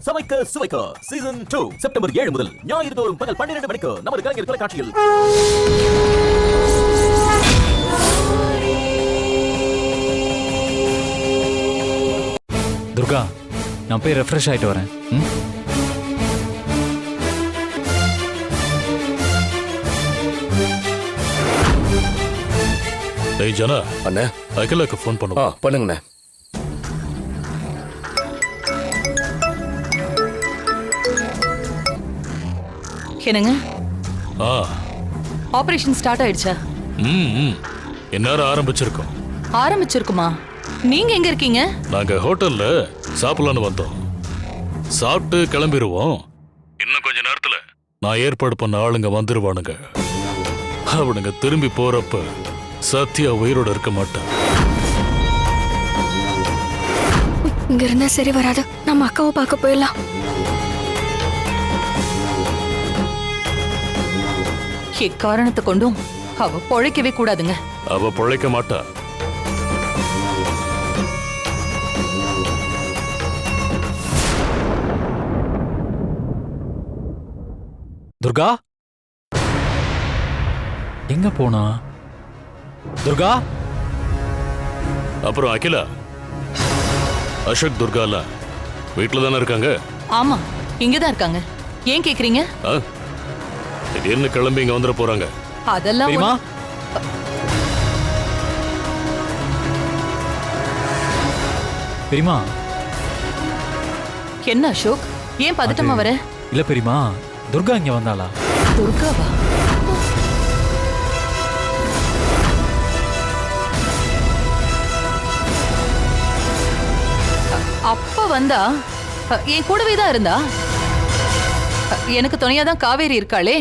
சமைக்க சுவைக்க season 2 September 7 முதல் ஞாயிறு தோறும் பகல் 12 மணிக்கு நமது கலைஞர் தொலைக்காட்சியில். துர்கா, நான் போய் ரெஃப்ரெஷ் ஆயிட்டு வரேன். டேய் ஜனா, அண்ணே அகிலாக்கு ஃபோன் பண்ணுவா. பண்ணுங்கண்ணே. என்னங்க, ஆ ஆபரேஷன் ஸ்டார்ட் ஆயிடுச்சா? இந்நேரம் ஆரம்பிச்சிருக்கோம். ஆரம்பிச்சிருக்குமா? நீங்க எங்க இருக்கீங்க? நாங்க ஹோட்டல்ல சாப்பிடலான்னு வந்தோம். சாப்பிட்டு கிளம்பிடுவோம். இன்னும் கொஞ்ச நேரத்துல நான் ஏற்பாடு பண்ண ஆளுங்க வந்துருவானுங்க. அவனுங்க திரும்பி போறப்ப சத்யா உயிரோட இருக்க மாட்டான். இங்க இருந்தா சரி வராது. நம்ம அக்காவை பார்க்க போயிடலாம். எக்காரணத்தை கொண்டும் அவ பொழைக்கவே கூடாதுங்க. அவ பொழைக்க மாட்டா. துர்கா எங்க போனா? துர்கா, அப்புறம் அகிலா, அசோக், துர்கால வீட்டுல தானே இருக்காங்க? ஆமா, இங்கதான் இருக்காங்க. ஏன் கேக்குறீங்க? திடீர்னு கிளம்பி இங்க வந்துட போறாங்க. அதெல்லாம் பெரியமா, பெரியமா. என்ன அசோக், ஏன் பதட்டமா வர? இல்ல பெரியமா, துர்கா இங்க வந்தாளா? துர்காவா? அப்ப வந்தா என் கூடவே தான் இருந்தா. எனக்கு துணையாதான் காவேரி இருக்காளே.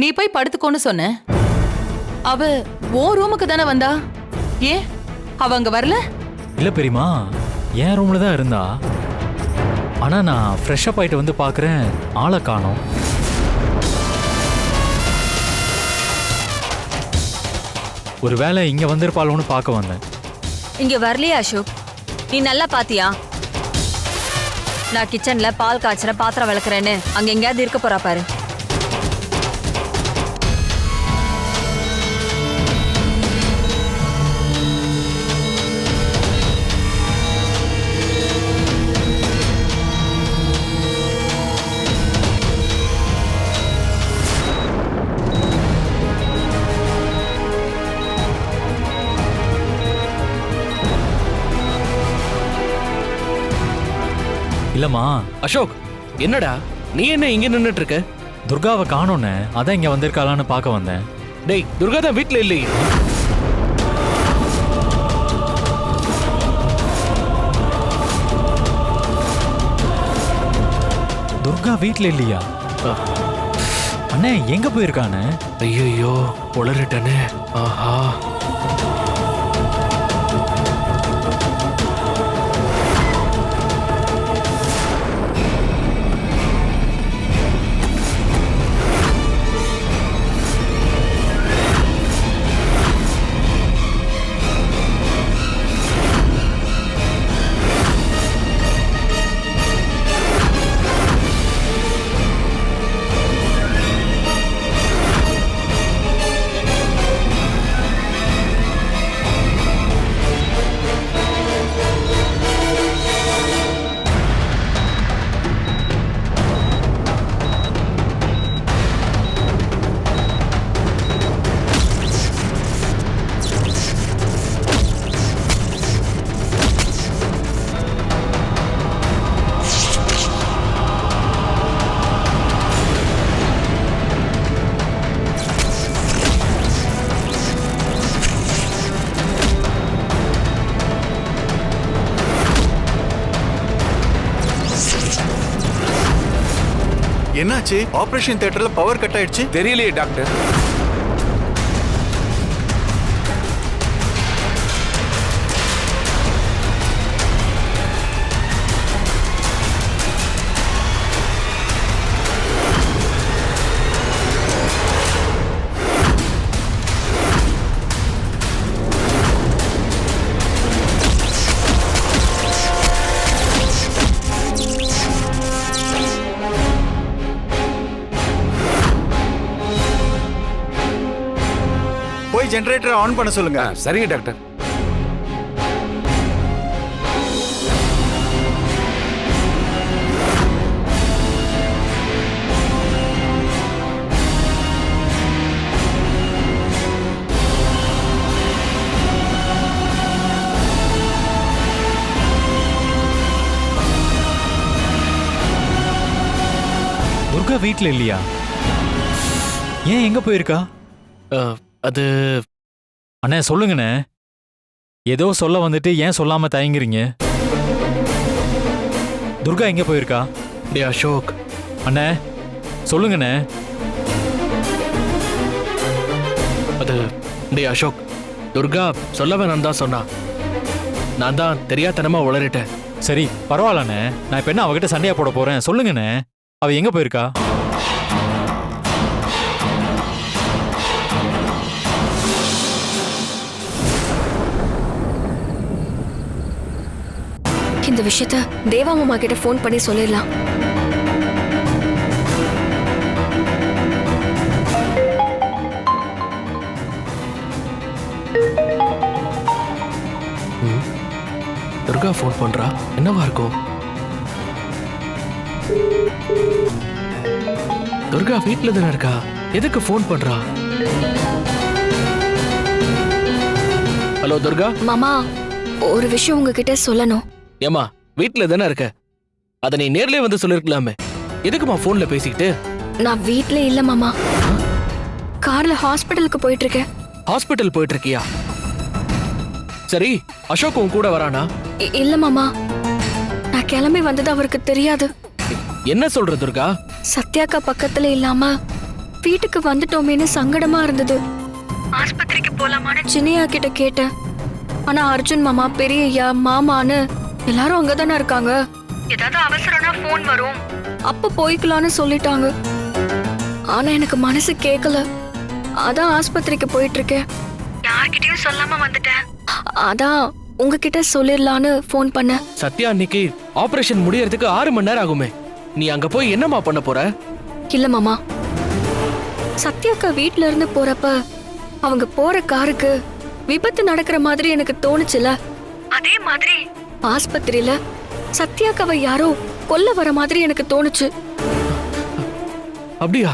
நீ போய் படுத்துக்கோன்னு சொன்ன. அவ ஓ ரூமுக்கு தானே வந்தா. ஏன் அவ அங்க வரல? இல்ல பெரியமா, என் ரூம்ல தான் இருந்தா. ஆனா நான் ஃப்ரெஷ் அப் ஆயிட்டு வந்து பாக்குறேன், ஆளை காணோம். ஒருவேளை இங்க வந்திருப்பாளோன்னு பார்க்க வந்தேன். இங்க வரலையா அசோக்? நீ நல்லா பாத்தியா? நான் கிச்சன்ல பால் காய்ச்சற, பாத்திரம் விளக்குறேன்னு அங்க எங்கேயாவது இருக்க போறா பாரு. இல்லம்மா. அசோக், என்னடா நீ என்ன இங்க நின்னுட்டு இருக்க? துர்காவை காணோன்னு, அதான் இங்க வந்திருக்காளான்னு பார்க்க வந்தேன். டேய், துர்கா தான் வீட்ல இல்லையே. துர்கா வீட்ல இல்லையா? அண்ணே, எங்க போயிருக்கானே? ஐயோ, உளறிட்டனே. ஆஹா. என்னாச்சு? ஆபரேஷன் தியேட்டர்ல பவர் கட் ஆயிடுச்சு. தெரியலையே டாக்டர். ஜெனரேட்டரை ஆன் பண்ண சொல்லுங்க. சரிங்க டாக்டர். துர்கா வீட்ல இல்லையா? ஏன் எங்க போயிருக்கா? அது அண்ணே சொல்லுங்கண்ணே. ஏதோ சொல்ல வந்துட்டு ஏன் சொல்லாம தயங்குறீங்க? துர்கா எங்க போயிருக்கா? டே அசோக், அண்ணே சொல்லுங்கண்ணே. அது டே அசோக், துர்கா சொல்ல வேணாம் தான் சொன்னா. நான் தான் தெரியாதனமா உளறிட்டேன். சரி பரவாயில்லண்ணே. நான் இப்ப என்ன அவகிட்ட சண்டையா போட போறேன்? சொல்லுங்கண்ணே, அவ எங்க போயிருக்கா? இந்த விஷயத்த தேவா மாமா கிட்ட ஃபோன் பண்ணி சொல்லிடலாம். துர்கா ஃபோன் பண்றா. என்னவா இருக்கும்? துர்கா வீட்ல தானே இருக்கா, எதுக்கு ஃபோன் பண்றா? ஹலோ துர்கா. மாமா, ஒரு விஷயம் உங்ககிட்ட சொல்லணும். ஏமா வீட்ல தானே இருக்க, அத நீ நேர்லயே வந்து சொல்லிருக்கலாமே. எதுக்குமா போன்ல பேசிக்கிட்டு? நான் வீட்ல இல்ல மாமா, கார்ல ஹாஸ்பிடலுக்கு போயிட்டு இருக்கேன். ஹாஸ்பிடல் போயிட்டு இருக்கியா? சரி, அசோக் உன் கூட வரானா? இல்ல மாமா, நான் கிளம்பி வந்தது அவருக்கு தெரியாது. என்ன சொல்ற துர்கா? சத்யாக்கா பக்கத்துல இல்லாம வீட்டுக்கு வந்துட்டோமேன்னு சங்கடமா இருந்தது. ஆஸ்பத்திரிக்கு போலாமான்னு சின்னையா கிட்ட கேட்டேன். ஆனா அர்ஜுன் மாமா, பெரியய்யா, மாமான்னு எல்லாரும் அங்கதானே இருக்காங்க. ஏதாவது அவசரம்னா போன் வரும், அப்ப போய்க்கலான்னு சொல்லிட்டாங்க. ஆனா எனக்கு மனசு கேட்கல. அதான் ஆஸ்பத்திரிக்கு போயிட்டு இருக்கேன். யார்கிட்டயும் சொல்லாம வந்துட்டேன். அதான் உங்ககிட்ட சொல்லிடலான்னு போன் பண்ண. சத்யா அன்னைக்கு ஆபரேஷன் முடியறதுக்கு 6 மணி நேரம் ஆகுமே. நீ அங்க போய் என்னமா பண்ண போற? இல்ல மாமா, சத்யாக்கா வீட்ல இருந்து போறப்ப அவங்க போற காருக்கு விபத்து நடக்கிற மாதிரி எனக்கு தோணுச்சுல, அதே மாதிரி ஆஸ்பத்திரியில சத்யாக்காவை யாரோ கொல்ல வர மாதிரி எனக்கு தோணுச்சு. அப்படியா?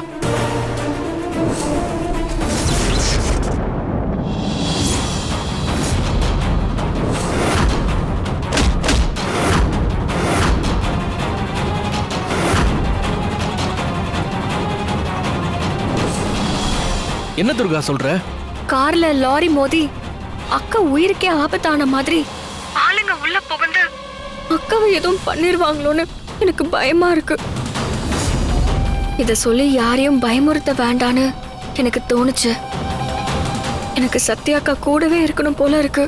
என்ன துர்கா சொல்ற? கார்ல லாரி மோதி அக்கா உயிருக்கே ஆபத்தான மாதிரி ஆளுங்க உள்ள புகுந்து அக்காவை எதுவும் பண்ணிருவாங்களோன்னு எனக்கு பயமா இருக்கு. இத சொல்லி யாரையும் பயமுறுத்த வேண்டான்னு எனக்கு தோணுச்சு. எனக்கு சத்யாக்கா கூடவே இருக்கணும் போல இருக்கு.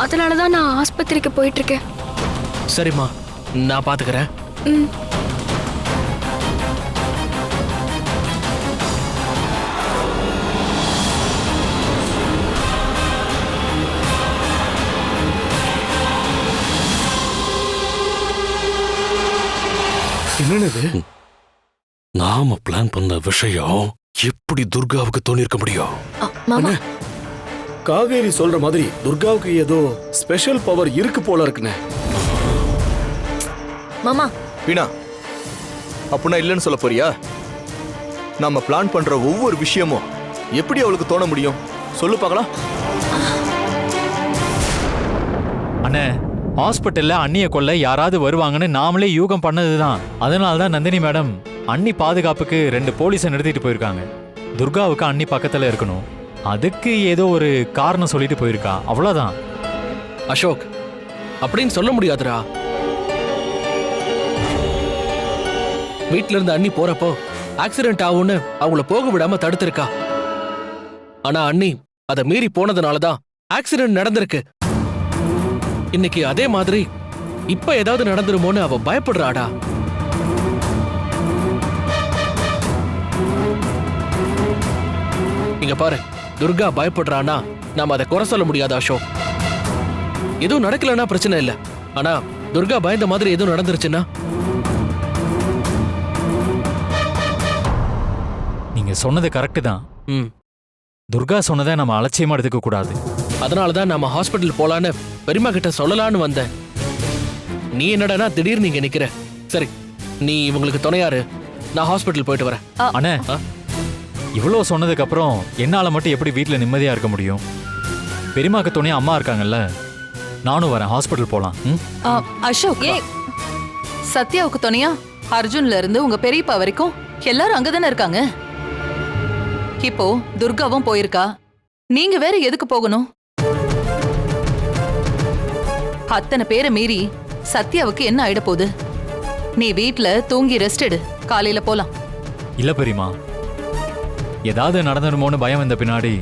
அதனாலதான் நான் ஆஸ்பத்திரிக்கு போயிட்டு இருக்கேன். சரிம்மா, நான் பாத்துக்கிறேன். ம். என்னது? நாம பிளான் பண்ண விஷயம் எப்படி துர்காவுக்கு தோணிருக்க முடியும்? மாமா, காவேரி சொல்ற மாதிரி துர்காவுக்கு ஏதோ ஸ்பெஷல் பவர் இருக்கு போல இருக்குண்ணே. மாமா, வீணா, அப்படின்னா இல்லைன்னு சொல்ல போறியா? நாம பிளான் பண்ற ஒவ்வொரு விஷயமும் எப்படி அவளுக்கு தோண முடியும்? சொல்லு பார்க்கலாம். அண்ணே, ஹாஸ்பிட்டல்ல அண்ணிய கொல்ல யாராவது வருவாங்கன்னு நாமளே யூகம் பண்ணதுதான். அதனாலதான் நந்தினி மேடம் அண்ணி பாதுகாப்புக்கு 2 போலீஸை நிறுத்திட்டு போயிருக்காங்க. துர்காவுக்கு அண்ணி பக்கத்துல இருக்கணும், அதுக்கு ஏதோ ஒரு காரணம் சொல்லிட்டு போயிருக்கா, அவ்வளவுதான். அசோக், அப்படின்னு சொல்ல முடியாதுடா. வீட்ல இருந்து அண்ணி போறப்போ ஆக்சிடென்ட் ஆகும்னு அவங்கள போக விடாம தடுத்திருக்கா. ஆனா அண்ணி அதை மீறி போனதுனாலதான் ஆக்சிடென்ட் நடந்திருக்கு. இன்னைக்கு அதே மாதிரி இப்ப ஏதாவது நடந்துருமோன்னு அவ பயப்படுறாடா. இங்க பாரு, துர்கா பயப்படுறானா நாம அதை குறை சொல்ல முடியாது அசோக். எதுவும் நடக்கலன்னா பிரச்சனை இல்ல, ஆனா துர்கா பயந்த மாதிரி எதுவும் நடந்துருச்சுன்னா? நீங்க சொன்னது கரெக்ட் தான். ம் துர்கா சொன்னதை நம்ம அலட்சியமா எடுத்துக்க கூடாது. அதனாலதான் நம்ம ஹாஸ்பிட்டல் போலான்னு பெரியம்மா கிட்ட சொல்லலான்னு வந்தேன். நீ என்னடானா திடீர்னு இங்க நிக்கிற. சரி, நீ இவங்களுக்கு துணையாரு, நான் ஹாஸ்பிட்டல் போயிட்டு வரேன். அண்ணே, இவ்வளோ சொன்னதுக்கு அப்புறம் என்னால மட்டும் எப்படி வீட்டில் நிம்மதியா இருக்க முடியும்? பெரியமாக்கு துணையா அம்மா இருக்காங்கல்ல, நானும் வரேன். ஹாஸ்பிட்டல் போலாம். அசோக், சத்யாவுக்கு துணையா அர்ஜுன்ல இருந்து உங்க பெரியப்பா வரைக்கும் எல்லாரும் அங்கதானே இருக்காங்க. இப்போ துர்காவும் போயிருக்கா, நீங்க வேற எதுக்கு போகணும்? அத்தனை பேரை மீறி சத்யாவுக்கு என்ன ஆயிட போகுது? நீ வீட்ல தூங்கி ரெஸ்ட் எடு, காலையில போலாம். இல்ல பெரியமா, ஏதாவது நடந்துடுமோன்னு பயம் வந்த பின்னாடி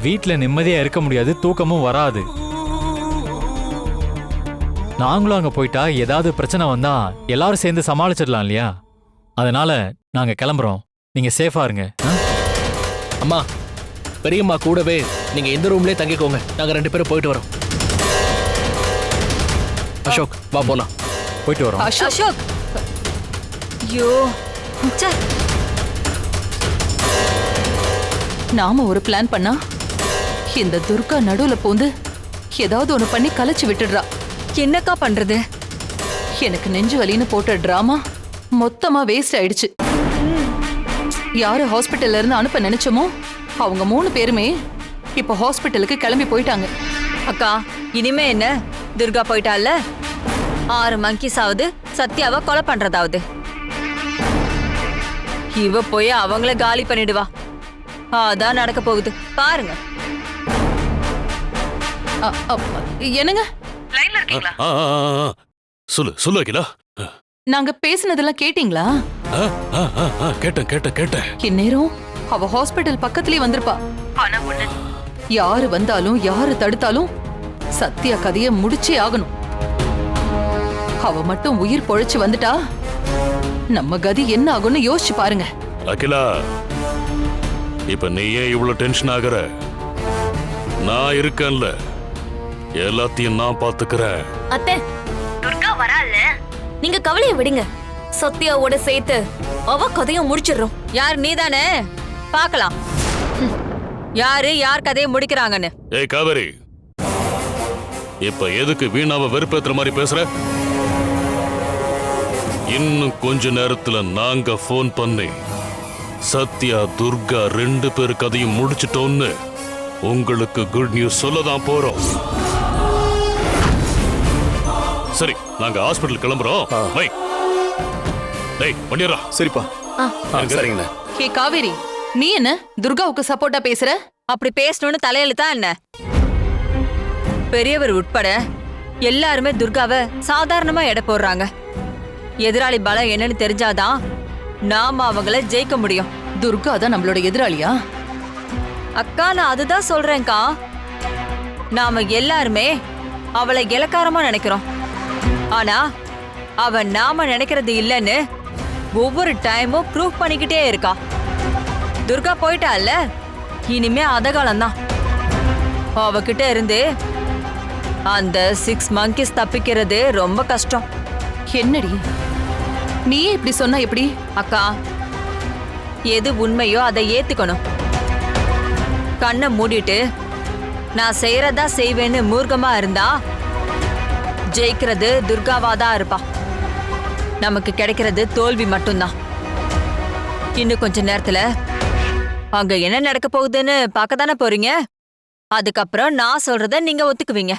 வீட்டில் நிம்மதியா இருக்க முடியாது, தூக்கமும் வராது. நாங்களும் அங்க போயிட்டா ஏதாவது பிரச்சனை வந்தா எல்லாரும் சேர்ந்து சமாளிச்சிடலாம் இல்லையா? அதனால நாங்க கிளம்புறோம். நீங்க சேஃபா இருங்க. அம்மா, பெரியம்மா கூடவே நீங்க இந்த ரூம்லயே தங்கிக்கோங்க. நாங்க 2 பேரும் போயிட்டு வரோம். அசோக், வா போலாம். போயிட்டு வரோம். அசோக், ஐயோ, ச்சே. நாம ஒரு பிளான் பண்ணா இந்த துர்கா நடுவுல பூந்து ஏதாவது ஒண்ணு பண்ணி கலைச்சு விட்டுடுறா. என்னக்கா பண்றது? எனக்கு நெஞ்சு வலின்னு போட்ட டிராமா மொத்தமா வேஸ்ட் ஆயிடுச்சு. யாரு ஹாஸ்பிட்டல்ல இருந்து அனுப்ப நினைச்சோமோ அவங்க 3 பேருமே இப்ப ஹாஸ்பிட்டலுக்கு கிளம்பி போயிட்டாங்க. அக்கா, இனிமே என்ன? துர்கா போயிட்டால, 6 மங்கிஸாவது சத்யாவை கொலை பண்றதாவது. இவ போய் அவங்கள காலி பண்ணிடுவா. அதான் நடக்க போகுது பாருங்க. என்னங்க? சொல்லு அகிலா. நாங்க பேசினதெல்லாம் கேட்டீங்களா? கேட்டேன். இந்நேரம் அவ ஹாஸ்பிட்டல் பக்கத்துலயே வந்திருப்பா. ஆனா ஒண்ணு, யாரு வந்தாலும் யாரு தடுத்தாலும் சத்யா கதைய முடிச்சே ஆகணும். அவ மட்டும் உயிர் பொழைச்சு வந்துட்டா நம்ம கதி என்ன ஆகும்னு யோசிச்சு பாருங்க. அகிலா, இப்ப நீ ஏன் இவ்வளவு டென்ஷன் ஆகுற? நான் இருக்கேன்ல, எல்லாத்தையும் நான் பாத்துக்கிறேன். அத்தை, துர்கா வரால, நீங்க கவலைய விடுங்க. சத்யாவோட சேர்த்து அவ கதையும் முடிச்சிடுறோம். யார்? நீதானே? பார்க்கலாம் யாரு யார் கதையை முடிக்கிறாங்கன்னு. ஏய் காவேரி, இப்ப எதுக்கு வீணாவ வெறுப்பேத்துற மாதிரி பேசுற? இன்னும் கொஞ்ச நேரத்துல நாங்க போன் பண்ணி சத்யா துர்கா 2 பேர் கதையும் முடிச்சிட்டோம்னு உங்களுக்கு குட் நியூஸ் சொல்லதான் போறோம். சரி, நாங்க ஹாஸ்பிட்டல் கிளம்புறோம். பை. டேய் பண்ணிடுறா. சரிப்பா. சரிங்கண்ணா. ஹே காவேரி, நீ என்ன துர்காவுக்கு சப்போர்ட்டா பேசுற? அப்படி பேசணும்னு தலையெழுத்தா என்ன? பெரியவர் உட்பட எல்லாருமே துர்காவை சாதாரணமா எடை போடுறாங்க. எதிராளி பலம் என்னன்னு தெரிஞ்சாதான் நாம அவங்கள ஜெயிக்க முடியும். துர்கா தான் நம்மளோட எதிராளியா? அக்கா, நான் அதுதான் சொல்றேன்க்கா. நாம எல்லாருமே அவளை இலக்காரமா நினைக்கிறோம். ஆனா அவ நாம நினைக்கிறது இல்லைன்னு ஒவ்வொரு டைமும் ப்ரூவ் பண்ணிக்கிட்டே இருக்கா. துர்கா போயிட்டால, இனிமே அதகாலம் தான். அவகிட்ட இருந்து அந்த 6 monkeys தப்பிக்கிறது ரொம்ப கஷ்டம். என்னடி நீயே இப்படி சொன்னா எப்படி? அக்கா, எது உண்மையோ அதை ஏத்துக்கணும். கண்ணை மூடிட்டு நான் செய்யறதா செய்வேன்னு மூர்க்கமா இருந்தா ஜெயிக்கிறது துர்காவாதான் இருப்பா. நமக்கு கிடைக்கிறது தோல்வி மட்டும்தான். இன்னும் கொஞ்ச நேரத்துல அங்க என்ன நடக்க போகுதுன்னு பார்க்க தானே போறீங்க. அதுக்கப்புறம் நான் சொல்றத நீங்க ஒத்துக்குவீங்க.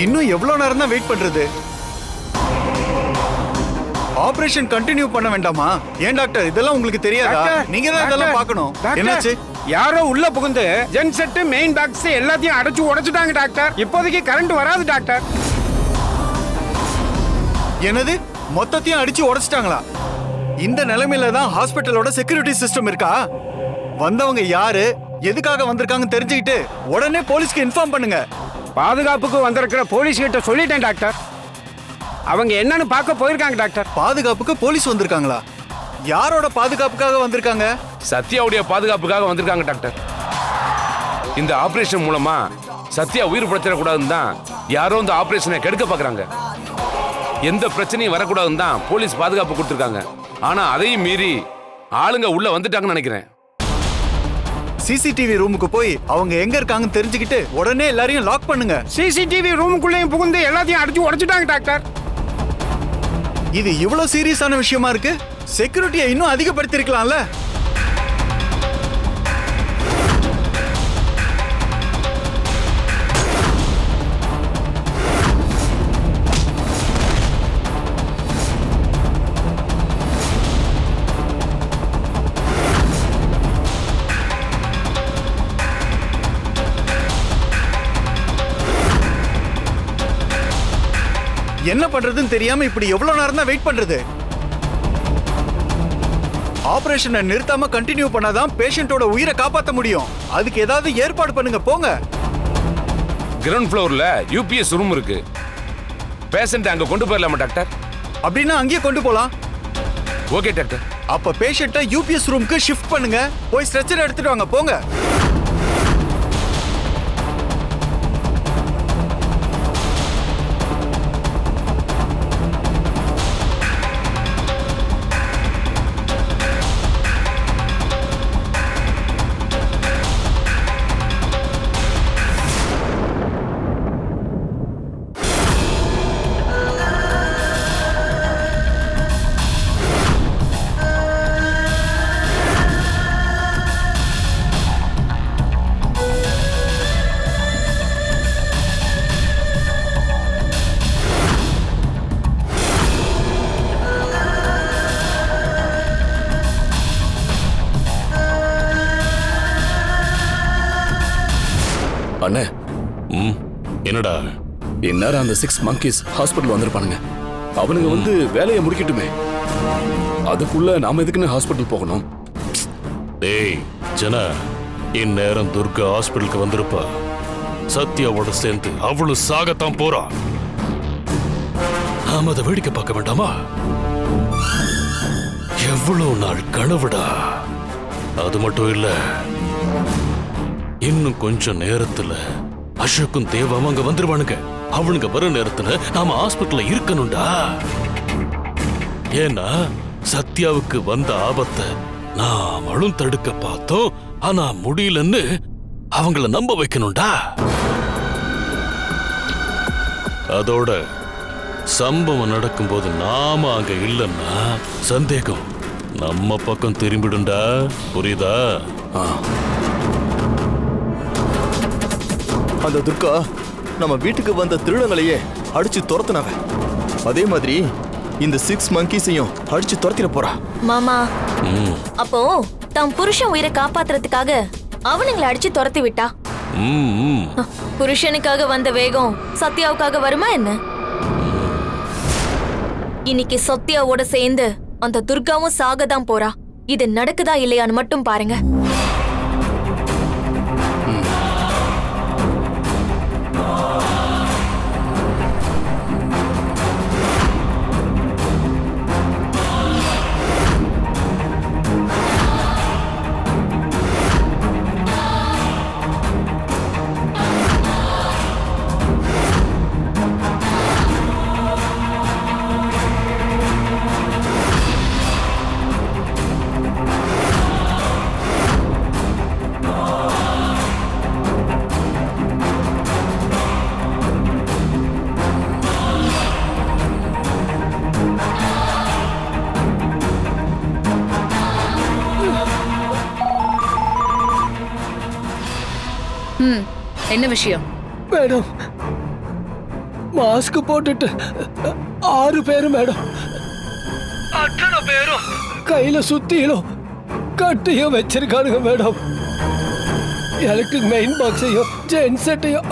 இன்னும் எவ்வளவு நேரம் தான் வெயிட் பண்றது? ஆபரேஷன் கண்டினியூ பண்ண வேண்டாமா? ஏன் டாக்டர் இதெல்லாம் உங்களுக்கு தெரியாதா? நீங்க தான் இதெல்லாம் பார்க்கணும். என்னாச்சு? யாரோ உள்ள புகுந்து ஜென்செட் மெயின் பாக்ஸ் எல்லாத்தையும் அடைச்சு உடைச்சிட்டாங்க டாக்டர். இப்போதைக்கு கரண்ட் வராது டாக்டர். என்னது? மொத்தத்தையும் அடிச்சு உடைச்சிட்டாங்களா? இந்த நிலைமையில தான் ஹாஸ்பிட்டலோட செக்யூரிட்டி சிஸ்டம் இருக்கா? வந்தவங்க யாரு, எதுக்காக வந்திருக்காங்கன்னு தெரிஞ்சுக்கிட்டு உடனே போலீஸ்க்கு இன்ஃபார்ம் பண்ணுங்க. பாதுகாப்புக்கு வந்திருக்கிற போலீஸ் கிட்ட சொல்லிட்டேன் டாக்டர். அவங்க என்னன்னு பார்க்க போயிருக்காங்க டாக்டர். பாதுகாப்புக்கு போலீஸ் வந்திருக்காங்களா? யாரோட பாதுகாப்புக்காக வந்திருக்காங்க? சத்யாவுடைய பாதுகாப்புக்காக வந்திருக்காங்க டாக்டர். இந்த ஆபரேஷன் மூலமா சத்யா உயிர் படுத்திடக்கூடாதுன்னு தான் யாரோ இந்த ஆபரேஷனை கெடுக்க பார்க்கறாங்க. எந்த பிரச்சனையும் வரக்கூடாதுன்னு தான் போலீஸ் பாதுகாப்பு கொடுத்துருக்காங்க. ஆனா அதையும் மீறி ஆளுங்க உள்ள வந்துட்டாங்கன்னு நினைக்கிறேன். சிசிடிவி ரூமுக்கு போய் அவங்க எங்க இருக்காங்கன்னு தெரிஞ்சுக்கிட்டு உடனே எல்லாரையும் லாக் பண்ணுங்க. சிசிடிவி ரூமுக்குள்ளேயும் புகுந்து எல்லாத்தையும் அடிச்சு உடைச்சிட்டாங்க டாக்டர். இது இவ்வளவு சீரியஸான விஷயமா இருக்கு? செக்யூரிட்டியை இன்னும் அதிகப்படுத்திருக்கலாம்ல? என்ன பண்றதுன்னு தெரியாம இப்படி எவ்வளவு நேரம் தான் வெயிட் பண்றது? ஆபரேஷனை நிறுத்தாம கண்டினியூ பண்ணாதான் பேஷண்டோட உயிரை காப்பாற்ற முடியும். அதுக்கு ஏதாவது ஏற்பாடு பண்ணுங்க. போங்க. கிரவுண்ட் ஃப்ளோர்ல யூபிஎஸ் ரூம் இருக்கு. பேஷண்ட் அங்க கொண்டு போயிடலாமா டாக்டர்? அப்படின்னா அங்கேயே கொண்டு போலாம். Okay doctor. அப்ப பேஷண்ட்டை யூபிஎஸ் ரூமுக்கு ஷிஃப்ட் பண்ணுங்க. போய் ஸ்ட்ரெச்சர் எடுத்துட்டு வாங்க. போங்க. அண்ணே. என்னடா? இந்நேரம் அந்த 6 monkeys ஹாஸ்பிட்டல் வந்திருப்பானுங்க. அவனுங்க வந்து வேலையை முடிக்கட்டுமே. அதுக்குள்ள நாம எதுக்குன்னு ஹாஸ்பிட்டல் போகணும்? டேய் ஜனா, இந்நேரம் துர்கா ஹாஸ்பிட்டலுக்கு வந்திருப்பா. சத்யாவோட சேர்ந்து அவளும் சாகத்தான் போறா. நாம அதை வேடிக்கை பார்க்க வேண்டாமா? எவ்வளவு நாள் கனவுடா. அது மட்டும் இல்ல, இன்னும் கொஞ்சம் நேரத்துல அசோக்கும் தேவாவும் அங்க வந்துருவானுங்க. அவனுங்க வர நேரத்துல நாம ஹாஸ்பிட்டல்ல இருக்கணும்டா. ஏன்னா சத்யாவுக்கு வந்த ஆபத்தை நாமளும் தடுக்க பார்த்தோம். ஆனா முடியலன்னு அவங்கள நம்ப வைக்கணும்டா. அதோட சம்பவம் நடக்கும்போது நாம அங்க இல்லைன்னா சந்தேகம் நம்ம பக்கம் திரும்பிடும்டா. புரியுதா? அந்த துர்கா நம்ம வீட்டுக்கு வந்த திருடங்களையே அடிச்சு துரத்துனவ. அதே மாதிரி இந்த 6 monkeysையும் அடிச்சு துரத்திட போறா. மாமா, அப்போ தம் புருஷன் உயிரை காப்பாத்துறதுக்காக அவனுங்களை அடிச்சு துரத்தி விட்டா புருஷனுக்காக வந்த வேகம் சத்யாவுக்காக வருமா என்ன? இன்னைக்கு சத்யாவோட சேர்ந்து அந்த துர்காவும் சாகதான் போறா. இது நடக்குதா இல்லையான்னு மட்டும் பாருங்க. என்ன விஷயம்? மேடம், மாஸ்க் போட்டுட்டு 6 பேரு மேடம். அத்தனை பேரும் கையில சுத்தியிலும் கட்டியும் வச்சிருக்கானுங்க மேடம். எலக்ட்ரிக் மெயின் பாக்ஸையும் ஜென்செட்டையும்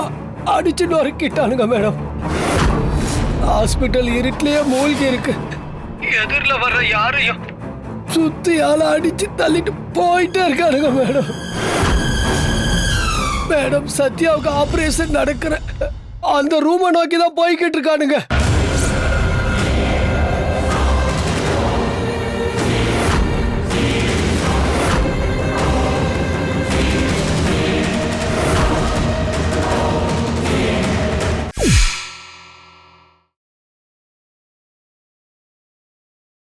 அடிச்சு நொறுக்கிட்டானுங்க மேடம். ஹாஸ்பிட்டல் இருட்டிலேயே மூழ்கி இருக்கு. எதிரில் வர்ற யாரையும் சுத்தியால அடிச்சு தள்ளிட்டு போயிட்டே இருக்கானுங்க மேடம். மேடம், சத்யாவுக்கு ஆபரேஷன் நடக்கிற அந்த ரூமை நோக்கி தான் போய்கிட்டு இருக்கானுங்க.